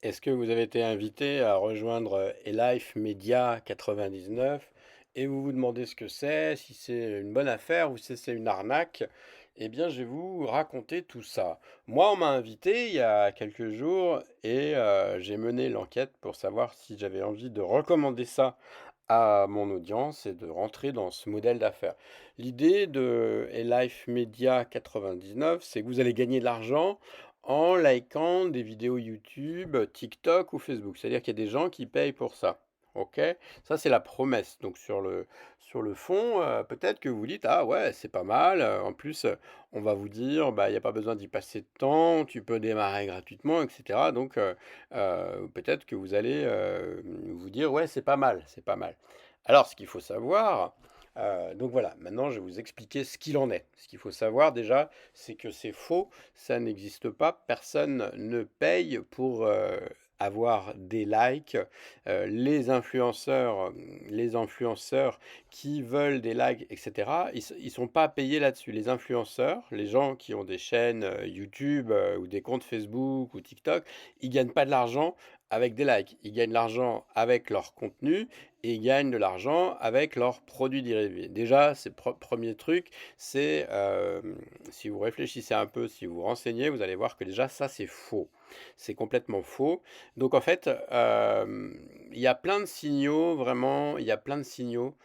Est-ce que vous avez été invité à rejoindre eLife Media 99 et vous vous demandez ce que c'est, si c'est une bonne affaire ou si c'est une arnaque? Eh bien, je vais vous raconter tout ça. Moi, on m'a invité il y a quelques jours et j'ai mené l'enquête pour savoir si j'avais envie de recommander ça à mon audience et de rentrer dans ce modèle d'affaires. L'idée de eLife Media 99, c'est que vous allez gagner de l'argent en likant des vidéos YouTube, TikTok ou Facebook. C'est-à-dire qu'il y a des gens qui payent pour ça. OK? Ça, c'est la promesse. Donc sur le fond, peut-être que vous dites: «Ah ouais, c'est pas mal, en plus, on va vous dire, bah, il y a pas besoin d'y passer de temps, tu peux démarrer gratuitement» et cetera. Donc peut-être que vous allez, vous dire: «Ouais, c'est pas mal, c'est pas mal». Alors ce qu'il faut savoir, donc voilà, maintenant je vais vous expliquer ce qu'il en est. Ce qu'il faut savoir déjà, c'est que c'est faux, ça n'existe pas, personne ne paye pour, avoir des likes. Les influenceurs qui veulent des likes et cetera, ils sont pas payés là-dessus. Les influenceurs, les gens qui ont des chaînes, YouTube, ou des comptes Facebook ou TikTok, ils gagnent pas de l'argent avec des likes. Ils gagnent de l'argent avec leur contenu et ils gagnent de l'argent avec leurs produits dérivés. Déjà, c'est premier truc, c'est, si vous réfléchissez un peu, si vous vous renseignez, vous allez voir que déjà ça, c'est faux. C'est complètement faux. Donc en fait, il y a plein de signaux, vraiment, il y a plein de signaux,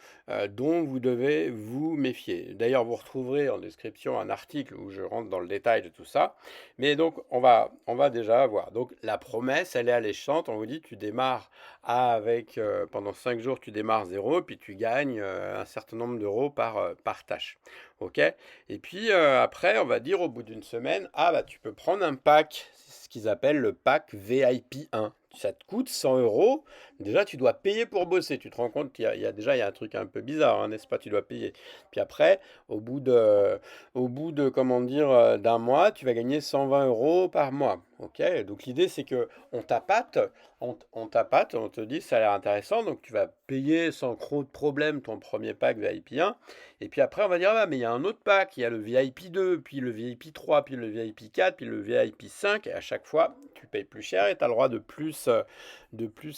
dont vous devez vous méfier. D'ailleurs, vous retrouverez en description un article où je rentre dans le détail de tout ça. Mais donc on va déjà voir. Donc la promesse, elle est alléchante. On vous dit: «Tu démarres avec, pendant 5 jours, tu démarres 0 puis tu gagnes, un certain nombre d'euros par tâche». OK? Et puis, après, on va dire au bout d'une semaine: «Ah bah, tu peux prendre un pack», c'est ce qu'ils appellent le pack VIP 1. Ça te coûte 100 euros. Déjà, tu dois payer pour bosser. Tu te rends compte qu'il y a un truc un peu bizarre, hein, n'est-ce pas? Tu dois payer. Puis après, au bout de comment dire, d'un mois, tu vas gagner 120 euros par mois. OK? Donc l'idée, c'est que on t'appâte, on t'appâte, on te dit: «Ça a l'air intéressant», donc tu vas payer sans trop de problème ton premier pack VIP 1 et puis après on va dire: «Ah mais il y a un autre pack, il y a le VIP 2, puis le VIP 3, puis le VIP 4, puis le VIP 5» et à chaque fois, tu payes plus cher et tu as le droit de plus,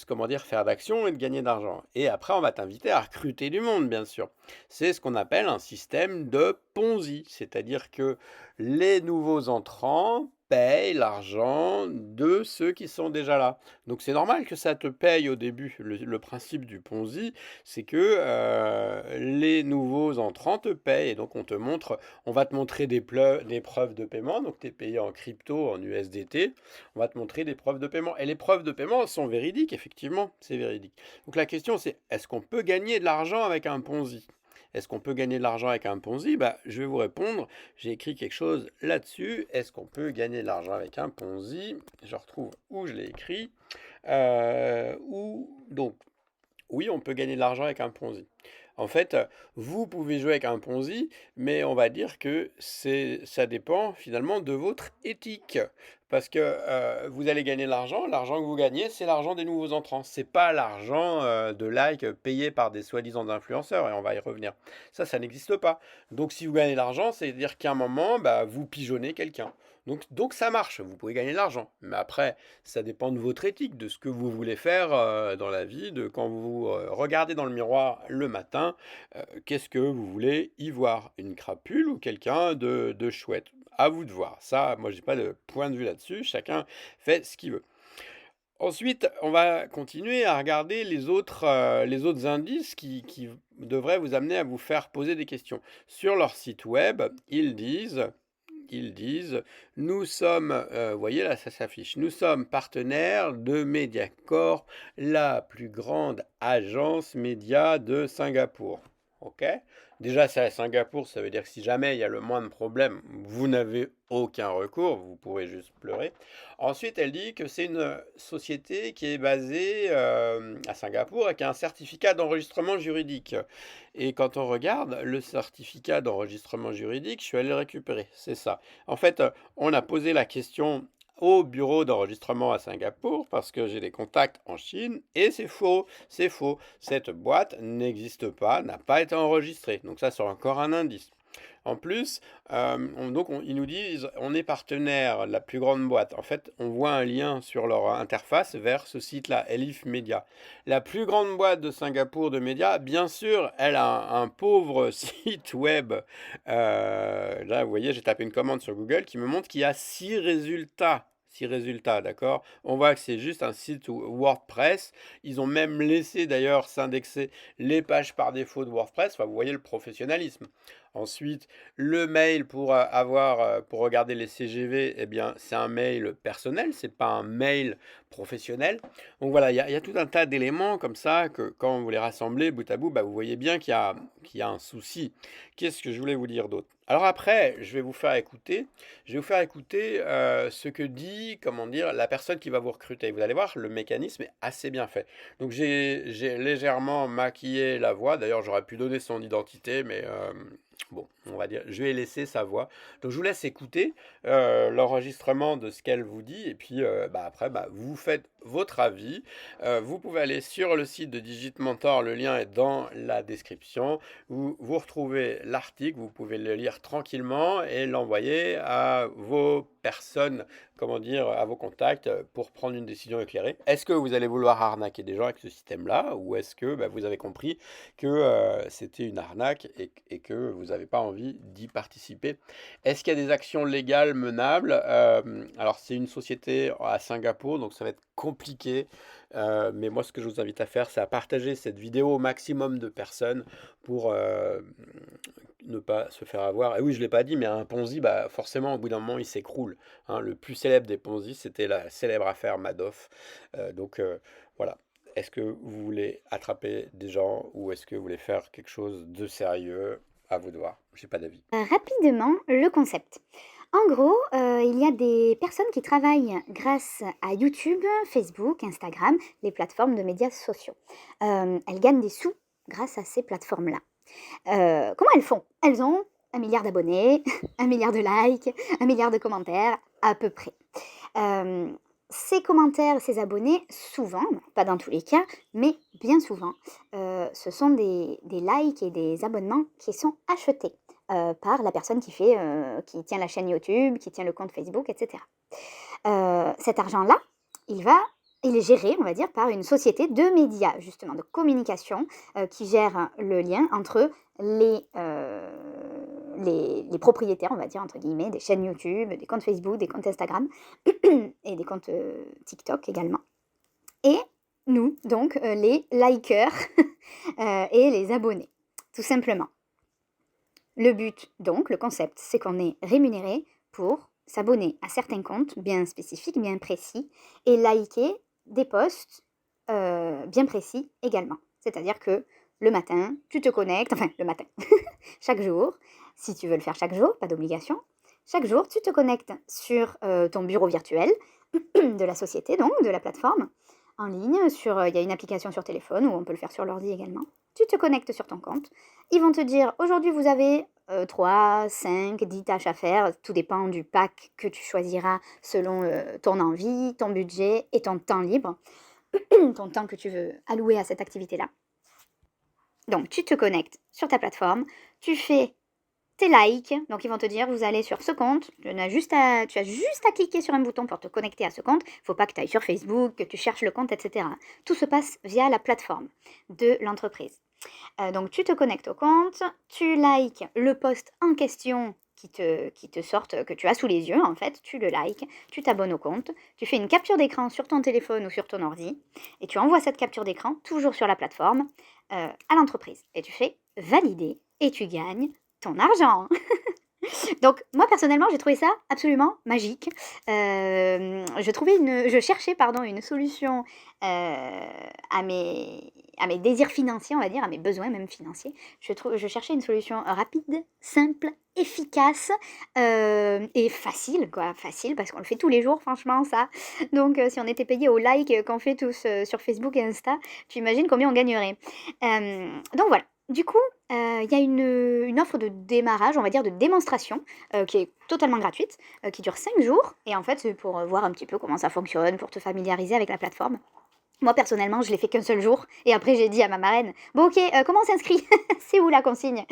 comment dire, faire d'actions et de gagner d'argent. Et après, on va t'inviter à recruter du monde, bien sûr. C'est ce qu'on appelle un système de Ponzi, c'est-à-dire que les nouveaux entrants payent l'argent de ceux qui sont déjà là. Donc c'est normal que ça te paye au début. Le principe du Ponzi, c'est que les nouveaux entrants te payent. Et donc on va te montrer des preuves de paiement. Donc tu es payé en crypto, en USDT. On va te montrer des preuves de paiement. Et les preuves de paiement sont véridiques, effectivement, c'est véridique. Donc la question c'est, est-ce qu'on peut gagner de l'argent avec un Ponzi? Est-ce qu'on peut gagner de l'argent avec un Ponzi? Bah, je vais vous répondre. J'ai écrit quelque chose là-dessus. Est-ce qu'on peut gagner de l'argent avec un Ponzi? Je retrouve où je l'ai écrit. Donc, oui, on peut gagner de l'argent avec un Ponzi. En fait, vous pouvez jouer avec un Ponzi, mais on va dire que ça dépend finalement de votre éthique. Parce que vous allez gagner de l'argent que vous gagnez, c'est l'argent des nouveaux entrants. C'est pas l'argent de likes payés par des soi-disant influenceurs, et on va y revenir. Ça n'existe pas. Donc si vous gagnez de l'argent, c'est-à-dire qu'à un moment, bah, vous pigeonnez quelqu'un. Donc ça marche, vous pouvez gagner de l'argent. Mais après, ça dépend de votre éthique, de ce que vous voulez faire dans la vie, de quand vous regardez dans le miroir le matin, qu'est-ce que vous voulez y voir? Une crapule ou quelqu'un de chouette? À vous de voir. Ça, moi, j'ai pas de point de vue là-dessus. Chacun fait ce qu'il veut. Ensuite, on va continuer à regarder les autres indices qui devraient vous amener à vous faire poser des questions. Sur leur site web, ils disent, nous sommes, vous voyez là, ça s'affiche, nous sommes partenaires de Mediacorp, la plus grande agence média de Singapour. OK? Déjà, c'est à Singapour, ça veut dire que si jamais il y a le moindre problème, vous n'avez aucun recours, vous pourrez juste pleurer. Ensuite, elle dit que c'est une société qui est basée à Singapour et qui a un certificat d'enregistrement juridique. Et quand on regarde le certificat d'enregistrement juridique, je suis allé le récupérer, c'est ça. En fait, on a posé la question au bureau d'enregistrement à Singapour parce que j'ai des contacts en Chine et c'est faux, c'est faux. Cette boîte n'existe pas, n'a pas été enregistrée. Donc ça, c'est encore un indice. En plus, ils nous disent: «On est partenaire de la plus grande boîte». En fait, on voit un lien sur leur interface vers ce site-là, Elif Media. La plus grande boîte de Singapour de médias, bien sûr, elle a un pauvre site web. Là, vous voyez, j'ai tapé une commande sur Google qui me montre qu'il y a 6 résultats. 6 résultats, d'accord? On voit que c'est juste un site WordPress. Ils ont même laissé d'ailleurs s'indexer les pages par défaut de WordPress. Enfin, vous voyez le professionnalisme. Ensuite, le mail pour regarder les CGV, eh bien, c'est un mail personnel, c'est pas un mail professionnel. Donc voilà, il y a tout un tas d'éléments comme ça que quand vous les rassemblez bout à bout, bah, vous voyez bien qu'il y a un souci. Qu'est-ce que je voulais vous dire d'autre? Alors après, je vais vous faire écouter ce que dit, comment dire, la personne qui va vous recruter. Vous allez voir, le mécanisme est assez bien fait. Donc j'ai légèrement maquillé la voix. D'ailleurs, j'aurais pu donner son identité, mais bon, on va dire, je vais laisser sa voix. Donc je vous laisse écouter l'enregistrement de ce qu'elle vous dit, et puis après, vous faites votre avis. Vous pouvez aller sur le site de Digit Mentor, le lien est dans la description. Vous retrouvez l'article, vous pouvez le lire tranquillement et l'envoyer à vos personnes, comment dire, à vos contacts pour prendre une décision éclairée. Est-ce que vous allez vouloir arnaquer des gens avec ce système-là, ou est-ce que vous avez compris que c'était une arnaque et que vous n'avez pas envie d'y participer? Est-ce qu'il y a des actions légales menables? Alors c'est une société à Singapour, donc ça va être compliqué. Mais moi, ce que je vous invite à faire, c'est à partager cette vidéo au maximum de personnes pour ne pas se faire avoir. Et oui, je ne l'ai pas dit, mais un Ponzi, forcément, au bout d'un moment, il s'écroule. Hein. Le plus célèbre des Ponzi, c'était la célèbre affaire Madoff. Voilà. Est-ce que vous voulez attraper des gens ou est-ce que vous voulez faire quelque chose de sérieux? À vous de voir. J'ai pas d'avis. Rapidement, le concept. En gros, il y a des personnes qui travaillent grâce à YouTube, Facebook, Instagram, les plateformes de médias sociaux. Elles gagnent des sous grâce à ces plateformes-là. Comment elles font? Elles ont 1 milliard d'abonnés, 1 milliard de likes, 1 milliard de commentaires, à peu près. Ces commentaires, ces abonnés, souvent, pas dans tous les cas, mais bien souvent, ce sont des likes et des abonnements qui sont achetés par la personne qui tient la chaîne YouTube, qui tient le compte Facebook, etc. Cet argent-là, il est géré, on va dire, par une société de médias, justement, de communication, qui gère le lien entre les propriétaires, on va dire, entre guillemets, des chaînes YouTube, des comptes Facebook, des comptes Instagram et des comptes TikTok également. Et nous, donc, les likers et les abonnés, tout simplement. Le but, donc, le concept, c'est qu'on est rémunéré pour s'abonner à certains comptes bien spécifiques, bien précis, et liker des posts bien précis également. C'est-à-dire que le matin, tu te connectes, enfin le matin, chaque jour, si tu veux le faire chaque jour, pas d'obligation, chaque jour, tu te connectes sur ton bureau virtuel de la société, donc de la plateforme, en ligne. Il y a une application sur téléphone, ou on peut le faire sur l'ordi également. Tu te connectes sur ton compte. Ils vont te dire, aujourd'hui, vous avez 3, 5, 10 tâches à faire. Tout dépend du pack que tu choisiras selon ton envie, ton budget et ton temps libre, ton temps que tu veux allouer à cette activité-là. Donc, tu te connectes sur ta plateforme, tu fais tes likes, donc ils vont te dire, vous allez sur ce compte, tu as juste à cliquer sur un bouton pour te connecter à ce compte, il ne faut pas que tu ailles sur Facebook, que tu cherches le compte, etc. Tout se passe via la plateforme de l'entreprise. Donc tu te connectes au compte, tu likes le post en question qui te sortent, que tu as sous les yeux en fait, tu le likes, tu t'abonnes au compte, tu fais une capture d'écran sur ton téléphone ou sur ton ordi, et tu envoies cette capture d'écran, toujours sur la plateforme, à l'entreprise. Et tu fais valider, et tu gagnes ton argent. Donc moi personnellement j'ai trouvé ça absolument magique. Je cherchais une solution à mes désirs financiers, on va dire, à mes besoins même financiers. Je cherchais une solution rapide, simple, efficace et facile, quoi. Facile parce qu'on le fait tous les jours, franchement, ça. Donc si on était payé au like qu'on fait tous sur Facebook et Insta, tu imagines combien on gagnerait. Donc voilà. Du coup, il y a une offre de démarrage, on va dire de démonstration, qui est totalement gratuite, qui dure 5 jours. Et en fait, c'est pour voir un petit peu comment ça fonctionne, pour te familiariser avec la plateforme. Moi, personnellement, je l'ai fait qu'un seul jour. Et après, j'ai dit à ma marraine, bon, ok, comment on s'inscrit? C'est où la consigne?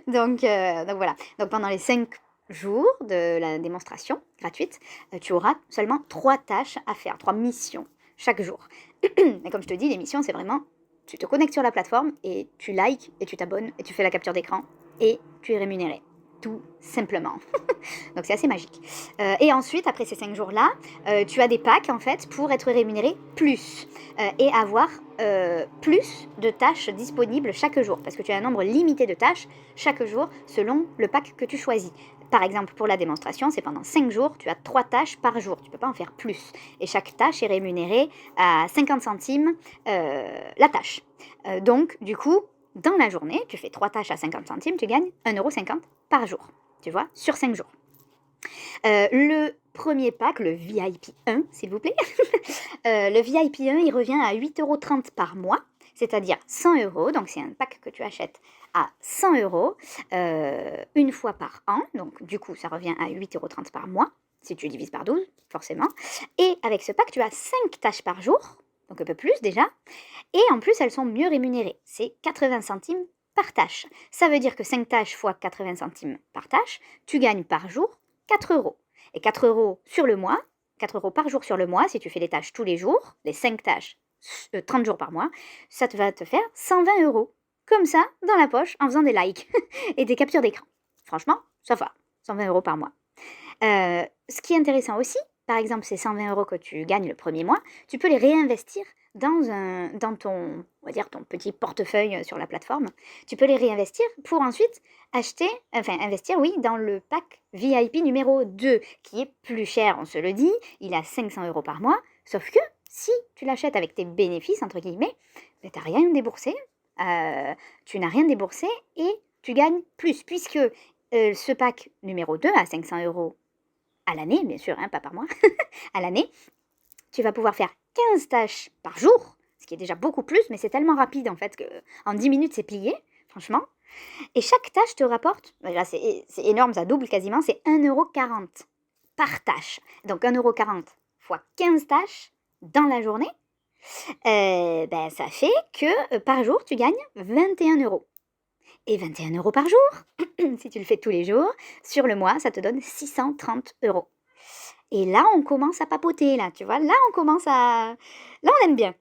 Donc voilà. Donc pendant les 5 jours de la démonstration gratuite, tu auras seulement 3 tâches à faire, 3 missions chaque jour. Et comme je te dis, les missions, c'est vraiment, tu te connectes sur la plateforme et tu likes et tu t'abonnes et tu fais la capture d'écran et tu es rémunéré. Tout simplement. Donc c'est assez magique. Et ensuite, après ces 5 jours-là, tu as des packs en fait pour être rémunéré plus et avoir plus de tâches disponibles chaque jour. Parce que tu as un nombre limité de tâches chaque jour selon le pack que tu choisis. Par exemple, pour la démonstration, c'est pendant 5 jours, tu as 3 tâches par jour. Tu ne peux pas en faire plus. Et chaque tâche est rémunérée à 50 centimes la tâche. Donc, du coup, dans la journée, tu fais 3 tâches à 50 centimes, tu gagnes 1,50 € par jour. Tu vois, sur 5 jours. Le premier pack, le VIP 1, s'il vous plaît, le VIP 1, il revient à 8,30 € par mois, c'est-à-dire 100 €. Donc, c'est un pack que tu achètes à 100 € une fois par an. Donc, du coup, ça revient à 8,30 € par mois, si tu divises par 12, forcément. Et avec ce pack, tu as 5 tâches par jour, donc un peu plus déjà. Et en plus, elles sont mieux rémunérées. C'est 80 centimes par tâche. Ça veut dire que 5 tâches fois 80 centimes par tâche, tu gagnes par jour 4 €. Et 4 € sur le mois, 4 € par jour sur le mois, si tu fais les tâches tous les jours, les 5 tâches, 30 jours par mois, ça va te faire 120 €. Comme ça, dans la poche, en faisant des likes et des captures d'écran. Franchement, ça va. 120 € par mois. Ce qui est intéressant aussi, par exemple, ces 120 € que tu gagnes le premier mois, tu peux les réinvestir dans ton, on va dire, ton petit portefeuille sur la plateforme. Tu peux les réinvestir pour ensuite investir, oui, dans le pack VIP numéro 2, qui est plus cher, on se le dit, il a 500 € par mois, sauf que si tu l'achètes avec tes bénéfices, entre guillemets, ben, tu n'as rien déboursé, et tu gagnes plus, puisque ce pack numéro 2 à 500 € à l'année, bien sûr, hein, pas par mois, à l'année, tu vas pouvoir faire 15 tâches par jour, ce qui est déjà beaucoup plus, mais c'est tellement rapide en fait qu'en 10 minutes c'est plié, franchement. Et chaque tâche te rapporte, là c'est énorme, ça double quasiment, c'est 1,40 € par tâche. Donc 1,40 € fois 15 tâches dans la journée, ben, ça fait que par jour tu gagnes 21 €. Et 21 € par jour, si tu le fais tous les jours, sur le mois, ça te donne 630 €. Et là, on commence à papoter, là, tu vois. Là, on aime bien.